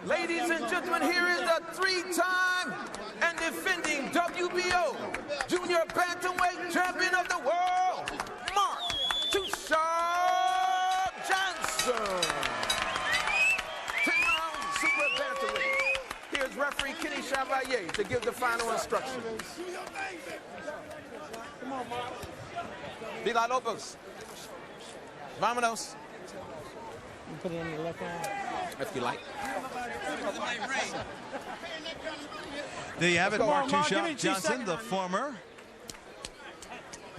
Ladies and gentlemen, here is the three-time and defending WBO Junior Bantamweight Champion of the World, Mark "Too Sharp" Johnson. 10-round Super Bantamweight. Here's referee Kenny Chevalier to give the final instructions. Come on, Mark. Villalobos. Vámonos. You put it in the left hand. If you like. There you have it, Mark "Too Sharp" Johnson, the former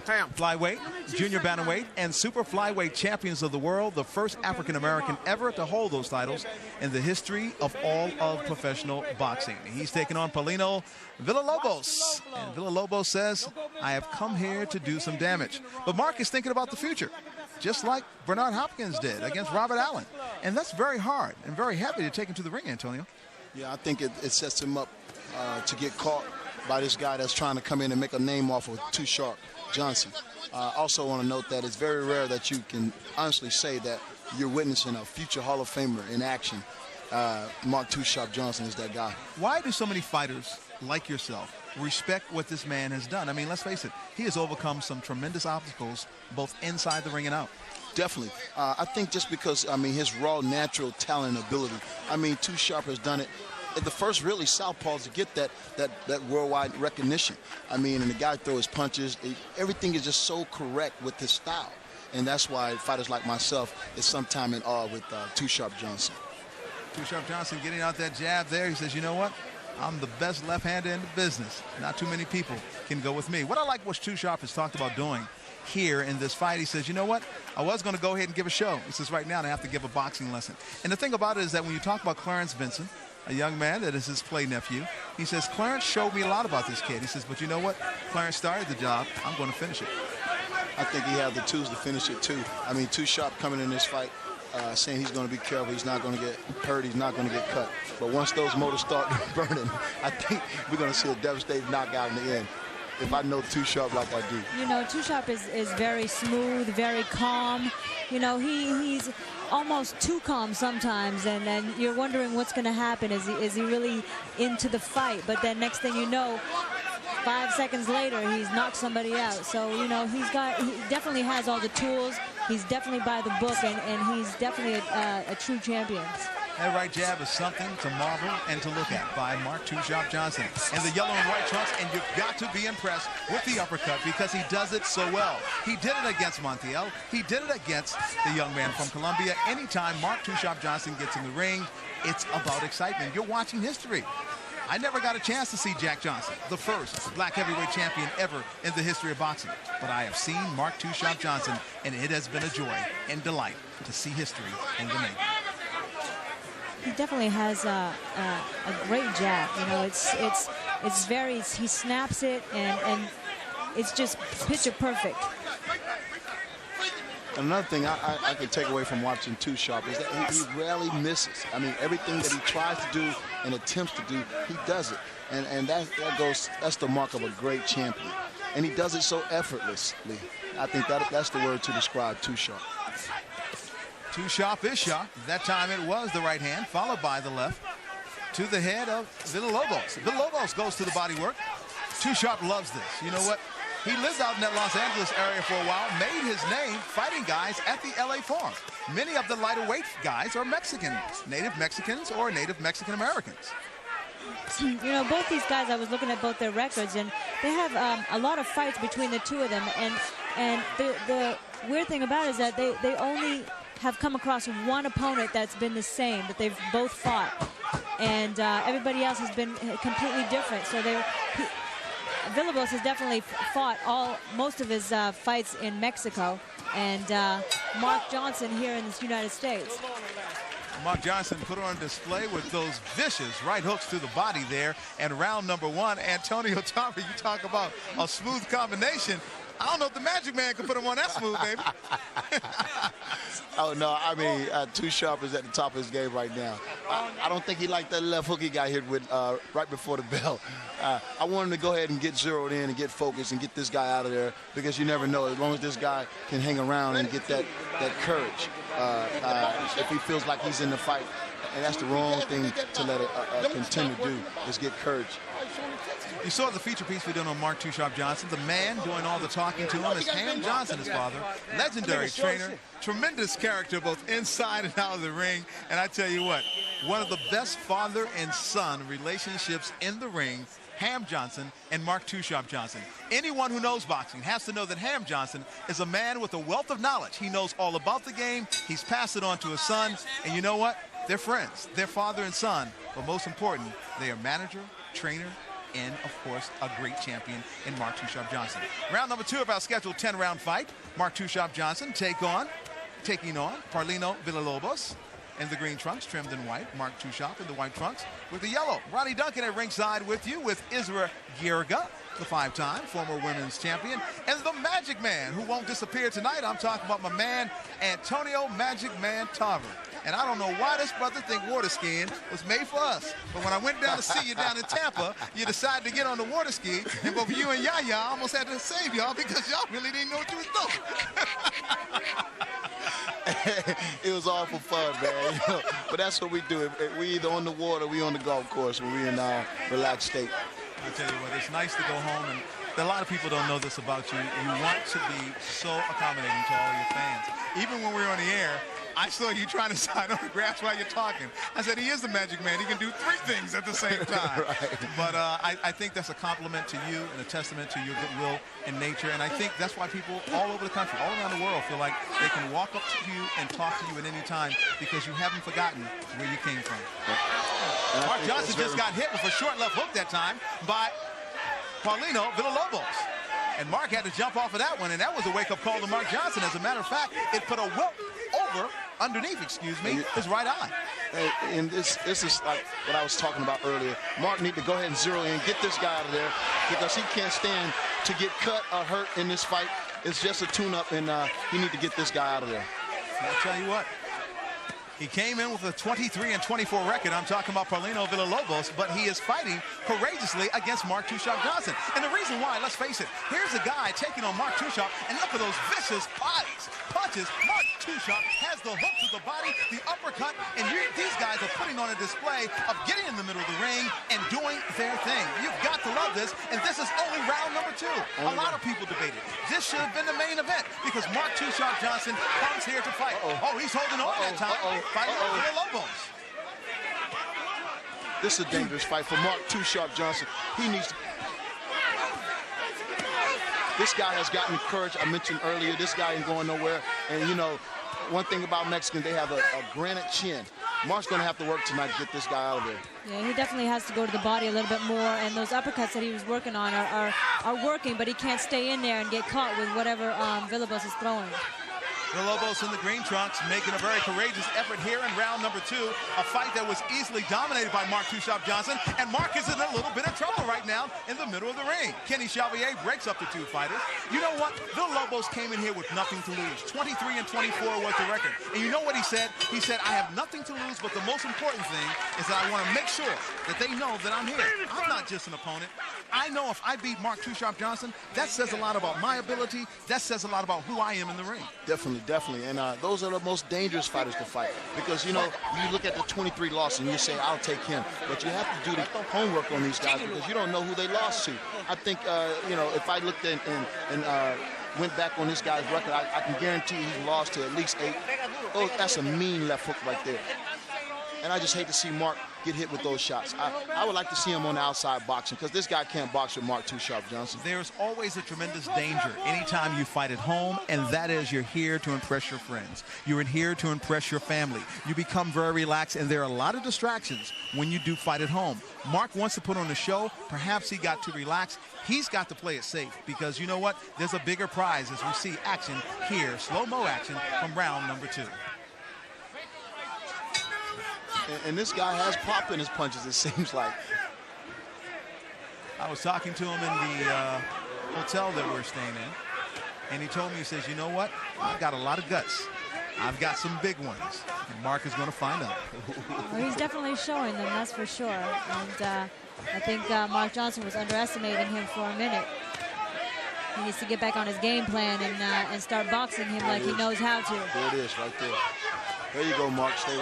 flyweight, junior bantamweight, and super flyweight champions of the world, the first African-American ever to hold those titles in the history of all of professional boxing. He's taking on Paulino Villalobos, and Villalobos says, "I have come here to do some damage." But Mark is thinking about the future, just like Bernard Hopkins did against Robert Allen. And that's very hard and very heavy to take him to the ring, Antonio. Yeah, I think it sets him up to get caught by this guy that's trying to come in and make a name off of Too Sharp Johnson. Also want to note that it's very rare that you can honestly say that you're witnessing a future Hall of Famer in action. Mark "Too Sharp" Johnson is that guy. Why do so many fighters like yourself respect what this man has done? I mean, let's face it, he has overcome some tremendous obstacles both inside the ring and out. Definitely. I think just because, I mean, his raw, natural talent and ability. I mean, Too Sharp has done it. The first really southpaws to get that worldwide recognition. I mean, and the guy throws his punches. Everything is just so correct with his style. And that's why fighters like myself is sometime in awe with Too Sharp Johnson. Too Sharp Johnson getting out that jab there. He says, you know what? I'm the best left-hander in the business. Not too many people can go with me. What I like what Too Sharp has talked about doing here in this fight, he says, you know what? I was going to go ahead and give a show. He says, right now I have to give a boxing lesson. And the thing about it is that when you talk about Clarence Vincent, a young man that is his play nephew, he says, Clarence showed me a lot about this kid. He says, but you know what? Clarence started the job. I'm going to finish it. I think he had the tools to finish it, too. I mean, Too Sharp coming in this fight, saying he's going to be careful. He's not going to get hurt. He's not going to get cut. But once those motors start burning, I think we're going to see a devastating knockout in the end. If I know Too Sharp like I do. You know, Too Sharp is very smooth, very calm. You know, he's almost too calm sometimes, and then you're wondering what's going to happen. Is he really into the fight? But then next thing you know, 5 seconds later, he's knocked somebody out. So, you know, he definitely has all the tools. He's definitely by the book, and he's definitely a true champion. That right jab is something to marvel and to look at by Mark "Too Sharp" Johnson. And the yellow and white trunks, and you've got to be impressed with the uppercut because he does it so well. He did it against Montiel. He did it against the young man from Colombia. Anytime Mark "Too Sharp" Johnson gets in the ring, it's about excitement. You're watching history. I never got a chance to see Jack Johnson, the first black heavyweight champion ever in the history of boxing. But I have seen Mark "Too Sharp" Johnson, and it has been a joy and delight to see history in the making. He definitely has a great jab. You know, it's very, he snaps it, and it's just picture perfect. Another thing I can take away from watching Too Sharp is that he rarely misses. I mean, everything that he tries to do and attempts to do, he does it. And that's the mark of a great champion. And he does it so effortlessly. I think that's the word to describe Too Sharp. Too Sharp is sharp. That time it was the right hand, followed by the left, to the head of Villalobos. Villalobos goes to the body work. Too Sharp loves this. You know what? He lived out in that Los Angeles area for a while, made his name fighting guys at the LA Forum. Many of the lighter weight guys are Mexican, native Mexicans or native Mexican Americans. You know, both these guys, I was looking at both their records, and they have a lot of fights between the two of them. And the weird thing about it is that they only have come across one opponent that's been the same, that they've both fought. And everybody else has been completely different. So Villalobos has definitely fought most of his fights in Mexico, and Mark Johnson here in the United States. Mark Johnson put on display with those vicious right hooks to the body there. And round number one, Antonio Tarver, you talk about a smooth combination. I don't know if the Magic Man can put him on that smooth, baby. Oh, no, I mean, Too Sharp is at the top of his game right now. I don't think he liked that left hook he got hit with right before the bell. I want him to go ahead and get zeroed in and get focused and get this guy out of there, because you never know. As long as this guy can hang around and get that courage, if he feels like he's in the fight. And that's the wrong thing to let a contender do, is get courage. You saw the feature piece we did on Mark Too Sharp Johnson. The man doing all the talking to him is Ham Johnson, his father. Legendary trainer, tremendous character both inside and out of the ring. And I tell you what, one of the best father and son relationships in the ring, Ham Johnson and Mark Too Sharp Johnson. Anyone who knows boxing has to know that Ham Johnson is a man with a wealth of knowledge. He knows all about the game. He's passed it on to his son. And you know what? They're friends. They're father and son. But most important, they are manager, trainer, and, of course, a great champion in Mark Too Sharp Johnson. Round number 2 of our scheduled 10-round fight. Mark Too Sharp Johnson taking on Paulino Villalobos in the green trunks, trimmed in white. Mark Too Sharp in the white trunks with the yellow. Ronnie Duncan at ringside with you with Isra Girga, the 5-time former women's champion, and the Magic Man, who won't disappear tonight. I'm talking about my man, Antonio Magic Man Tarver. And I don't know why this brother think water skiing was made for us. But when I went down to see you down in Tampa, you decided to get on the water ski, and both you and Yaya almost had to save y'all because y'all really didn't know what you was doing. It was all for fun, man. You know? But that's what we do. We either on the water, we on the golf course when we in a relaxed state. I tell you what, it's nice to go home, and a lot of people don't know this about you. You want to be so accommodating to all your fans. Even when we were on the air, I saw you trying to sign autographs while you're talking. I said, he is the Magic Man. He can do 3 things at the same time. Right. But I think that's a compliment to you and a testament to your goodwill and nature. And I think that's why people all over the country, all around the world, feel like they can walk up to you and talk to you at any time because you haven't forgotten where you came from. Mark Johnson just got hit with a short left hook that time by Paulino Villalobos. And Mark had to jump off of that one, and that was a wake-up call to Mark Johnson. As a matter of fact, it put a whoop underneath, his right eye. And this is like what I was talking about earlier. Mark need to go ahead and zero in, get this guy out of there, because he can't stand to get cut or hurt in this fight. It's just a tune-up, and he need to get this guy out of there. I'll tell you what. He came in with a 23-24 record. I'm talking about Paulino Villalobos, but he is fighting courageously against Mark Too Sharp Johnson. And the reason why, let's face it, here's a guy taking on Mark Too Sharp, and look at those vicious punches. Mark Too Sharp has the hook to the body, the uppercut, and these guys are putting on a display of getting in the middle of the ring and doing their thing. You've got to love this, and this is only round number 2. A lot of people debated this should have been the main event because Mark Too Sharp Johnson comes here to fight. Oh, he's holding on that time. Fighting Villalobos. This is a dangerous fight for Mark Too Sharp Johnson. He needs to... This guy has gotten courage. I mentioned earlier, this guy ain't going nowhere. And, you know, one thing about Mexicans, they have a granite chin. Mark's going to have to work tonight to get this guy out of there. Yeah, he definitely has to go to the body a little bit more, and those uppercuts that he was working on are working, but he can't stay in there and get caught with whatever Villalobos is throwing. Villalobos in the green trunks making a very courageous effort here in round number 2. A fight that was easily dominated by Mark Too Sharp Johnson. And Mark is in a little bit of trouble right now in the middle of the ring. Kenny Chevalier breaks up the 2 fighters. You know what? Villalobos came in here with nothing to lose. 23-24 was the record. And you know what he said? He said, I have nothing to lose, but the most important thing is that I want to make sure that they know that I'm here. I'm not just an opponent. I know if I beat Mark Too Sharp Johnson, that says a lot about my ability. That says a lot about who I am in the ring. Definitely. And those are the most dangerous fighters to fight because, you know, you look at the 23 losses and you say, I'll take him. But you have to do the homework on these guys because you don't know who they lost to. I think, you know, if I looked and went back on this guy's record, I can guarantee he's lost to at least 8. Oh, that's a mean left hook right there. And I just hate to see Mark get hit with those shots. I would like to see him on the outside boxing because this guy can't box with Mark Too Sharp Johnson. There's always a tremendous danger anytime you fight at home, and that is you're here to impress your friends. You're in here to impress your family. You become very relaxed, and there are a lot of distractions when you do fight at home. Mark wants to put on a show. Perhaps he got too relaxed. He's got to play it safe because you know what? There's a bigger prize as we see action here, slow-mo action from round number 2. And this guy has pop in his punches, it seems like. I was talking to him in the hotel that we're staying in, and he told me, he says, you know what? I've got a lot of guts. I've got some big ones. And Mark is going to find out. Well, he's definitely showing them, that's for sure. And I think Mark Johnson was underestimating him for a minute. He needs to get back on his game plan and start boxing him like he knows how to. There it is, right there. There you go, Mark. Stay right.